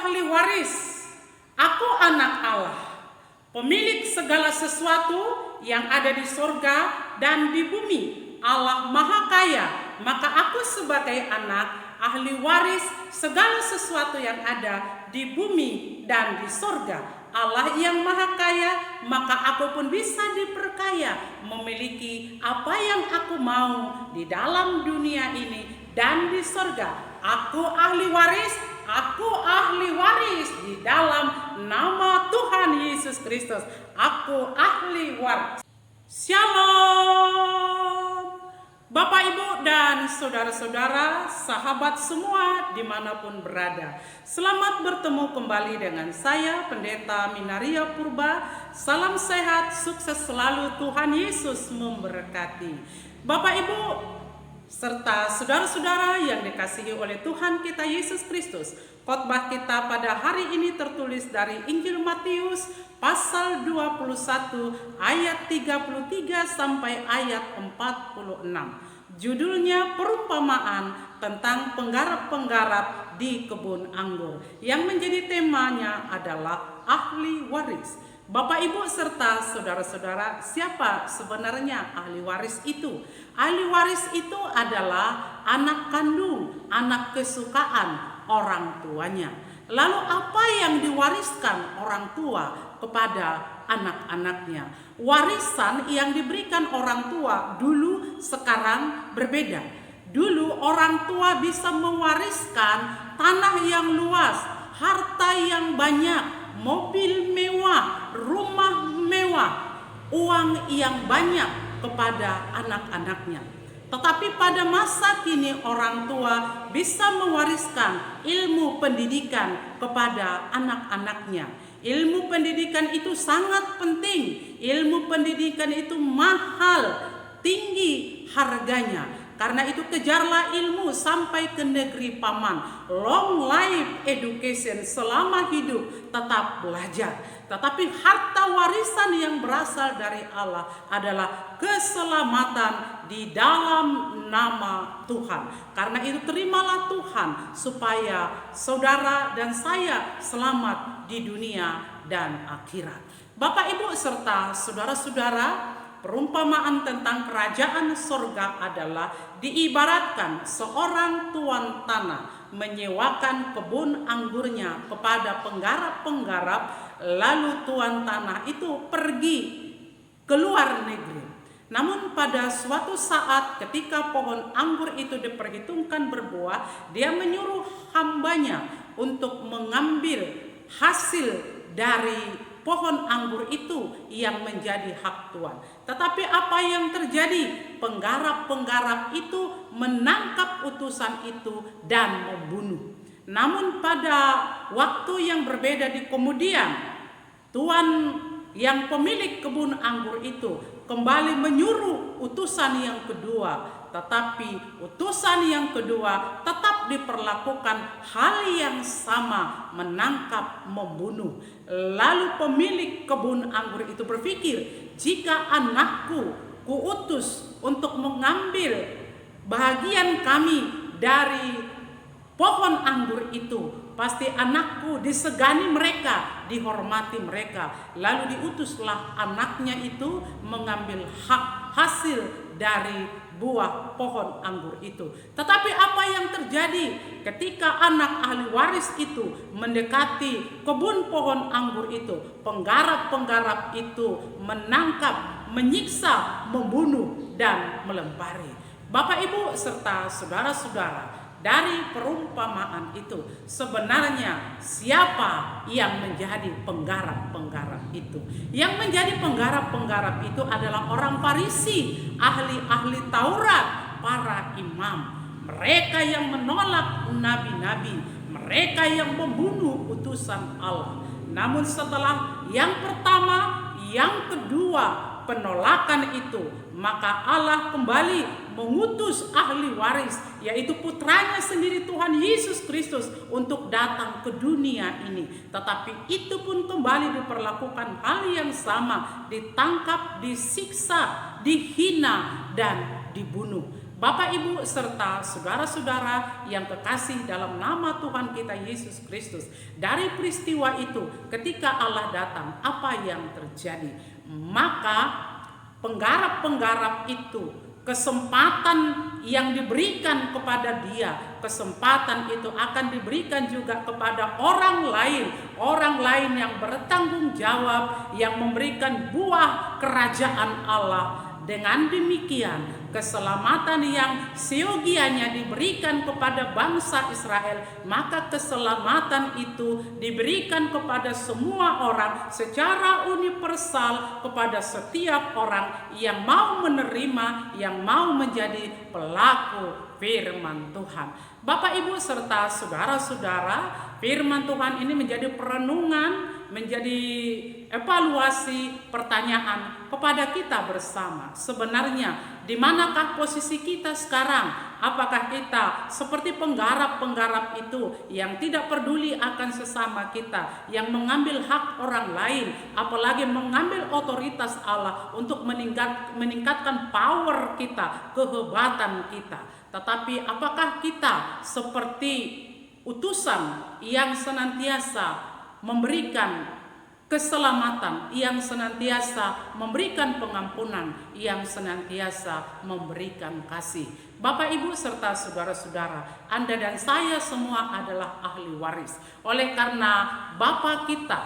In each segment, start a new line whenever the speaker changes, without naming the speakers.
ahli waris, aku anak Allah, pemilik segala sesuatu yang ada di surga dan di bumi. Allah Maha Kaya, maka aku sebagai anak ahli waris segala sesuatu yang ada di bumi dan di surga. Allah yang Maha Kaya, maka aku pun bisa diperkaya, memiliki apa yang aku mau di dalam dunia ini dan di surga. Aku ahli waris di dalam nama Tuhan Yesus Kristus. Aku ahli waris. Shalom Bapak, Ibu, dan saudara-saudara, sahabat semua dimanapun berada. Selamat bertemu kembali dengan saya, Pendeta Minaria Purba. Salam sehat, sukses selalu, Tuhan Yesus memberkati. Bapak, Ibu, serta saudara-saudara yang dikasihi oleh Tuhan kita Yesus Kristus. Khotbah kita pada hari ini tertulis dari Injil Matius pasal 21 ayat 33 sampai ayat 46. Judulnya perumpamaan tentang penggarap-penggarap di kebun anggur. Yang menjadi temanya adalah ahli waris. Bapak, Ibu, serta saudara-saudara, siapa sebenarnya ahli waris itu? Ahli waris itu adalah anak kandung, anak kesukaan orang tuanya. Lalu apa yang diwariskan orang tua kepada anak-anaknya? Warisan yang diberikan orang tua dulu sekarang berbeda. Dulu orang tua bisa mewariskan tanah yang luas, harta yang banyak, mobil mewah, rumah mewah, uang yang banyak kepada anak-anaknya. Tetapi pada masa kini orang tua bisa mewariskan ilmu pendidikan kepada anak-anaknya. Ilmu pendidikan itu sangat penting. Ilmu pendidikan itu mahal, tinggi harganya. Karena itu kejarlah ilmu sampai ke negeri paman. Long life education, selama hidup tetap belajar. Tetapi harta warisan yang berasal dari Allah adalah keselamatan di dalam nama Tuhan. Karena itu terimalah Tuhan supaya saudara dan saya selamat di dunia dan akhirat. Bapak, Ibu, serta saudara-saudara, perumpamaan tentang kerajaan surga adalah diibaratkan seorang tuan tanah menyewakan kebun anggurnya kepada penggarap-penggarap, lalu tuan tanah itu pergi ke luar negeri. Namun pada suatu saat ketika pohon anggur itu diperhitungkan berbuah, dia menyuruh hambanya untuk mengambil hasil dari pohon anggur itu yang menjadi hak tuan. Tetapi apa yang terjadi? Penggarap-penggarap itu menangkap utusan itu dan membunuh. Namun pada waktu yang berbeda di kemudian, tuan yang pemilik kebun anggur itu kembali menyuruh utusan yang kedua. Tetapi utusan yang kedua tetap diperlakukan hal yang sama, menangkap, membunuh. Lalu pemilik kebun anggur itu berpikir, jika anakku kuutus untuk mengambil bahagian kami dari pohon anggur itu, pasti anakku disegani mereka, dihormati mereka. Lalu diutuslah anaknya itu mengambil hak hasil dari buah pohon anggur itu. Tetapi apa yang terjadi ketika anak ahli waris itu mendekati kebun pohon anggur itu? Penggarap-penggarap itu menangkap, menyiksa, membunuh, dan melempari. Bapak, Ibu, serta saudara-saudara, dari perumpamaan itu sebenarnya siapa yang menjadi penggarap-penggarap itu? Yang menjadi penggarap-penggarap itu adalah orang Farisi, ahli-ahli Taurat, para imam. Mereka yang menolak nabi-nabi, mereka yang membunuh utusan Allah. Namun setelah yang pertama, yang kedua penolakan itu, maka Allah kembali mengutus ahli waris, yaitu putranya sendiri Tuhan Yesus Kristus untuk datang ke dunia ini. Tetapi itu pun kembali diperlakukan hal yang sama, ditangkap, disiksa, dihina, dan dibunuh. Bapak, Ibu, serta saudara-saudara yang kekasih dalam nama Tuhan kita Yesus Kristus. Dari peristiwa itu, ketika Allah datang, apa yang terjadi? Maka penggarap-penggarap itu, kesempatan yang diberikan kepada dia, kesempatan itu akan diberikan juga kepada orang lain yang bertanggung jawab, yang memberikan buah kerajaan Allah. Dengan demikian, keselamatan yang seyogianya diberikan kepada bangsa Israel, maka keselamatan itu diberikan kepada semua orang secara universal, kepada setiap orang yang mau menerima, yang mau menjadi pelaku firman Tuhan. Bapak, Ibu, serta saudara-saudara, firman Tuhan ini menjadi perenungan, menjadi evaluasi pertanyaan kepada kita bersama. Sebenarnya di manakah posisi kita sekarang? Apakah kita seperti penggarap-penggarap itu yang tidak peduli akan sesama kita, yang mengambil hak orang lain, apalagi mengambil otoritas Allah untuk meningkatkan power kita, kehebatan kita? Tetapi apakah kita seperti utusan yang senantiasa memberikan keselamatan, yang senantiasa memberikan pengampunan, yang senantiasa memberikan kasih? Bapak, Ibu, serta saudara-saudara, Anda dan saya semua adalah ahli waris. Oleh karena Bapa kita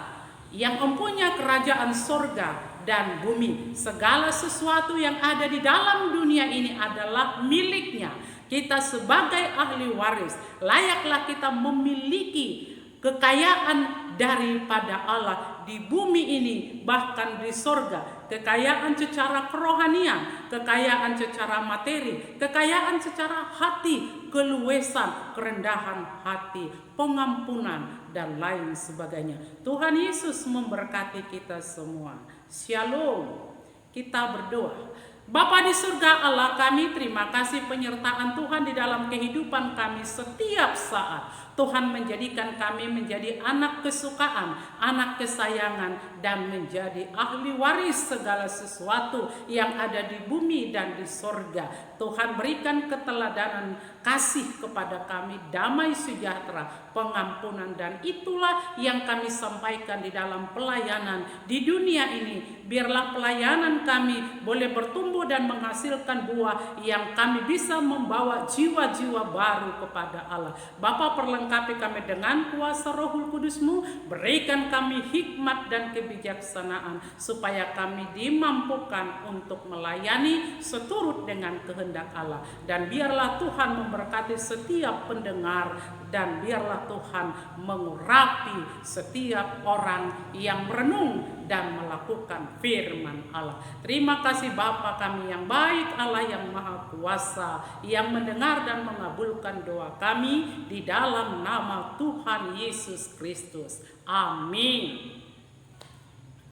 yang mempunyai kerajaan sorga dan bumi, segala sesuatu yang ada di dalam dunia ini adalah miliknya. Kita sebagai ahli waris, layaklah kita memiliki kekayaan daripada Allah di bumi ini, bahkan di sorga. Kekayaan secara kerohanian, kekayaan secara materi, kekayaan secara hati, keluasan, kerendahan hati, pengampunan, dan lain sebagainya. Tuhan Yesus memberkati kita semua. Shalom. Kita berdoa. Bapa di surga Allah kami, terima kasih penyertaan Tuhan di dalam kehidupan kami setiap saat. Tuhan menjadikan kami menjadi anak kesukaan, anak kesayangan, dan menjadi ahli waris segala sesuatu yang ada di bumi dan di sorga. Tuhan berikan keteladanan kasih kepada kami, damai sejahtera, pengampunan, dan itulah yang kami sampaikan di dalam pelayanan di dunia ini. Biarlah pelayanan kami boleh bertumbuh dan menghasilkan buah yang kami bisa membawa jiwa-jiwa baru kepada Allah. Bapa, perlengkapi kami dengan kuasa Rohul Kudus-Mu, berikan kami hikmat dan kebijaksanaan supaya kami dimampukan untuk melayani seturut dengan kehendak Allah. Dan biarlah Tuhan memberkati setiap pendengar, dan biarlah Tuhan mengurapi setiap orang yang merenung dan melakukan firman Allah. Terima kasih Bapa kami yang baik, Allah yang maha kuasa, yang mendengar dan mengabulkan doa kami di dalam nama Tuhan Yesus Kristus. Amin.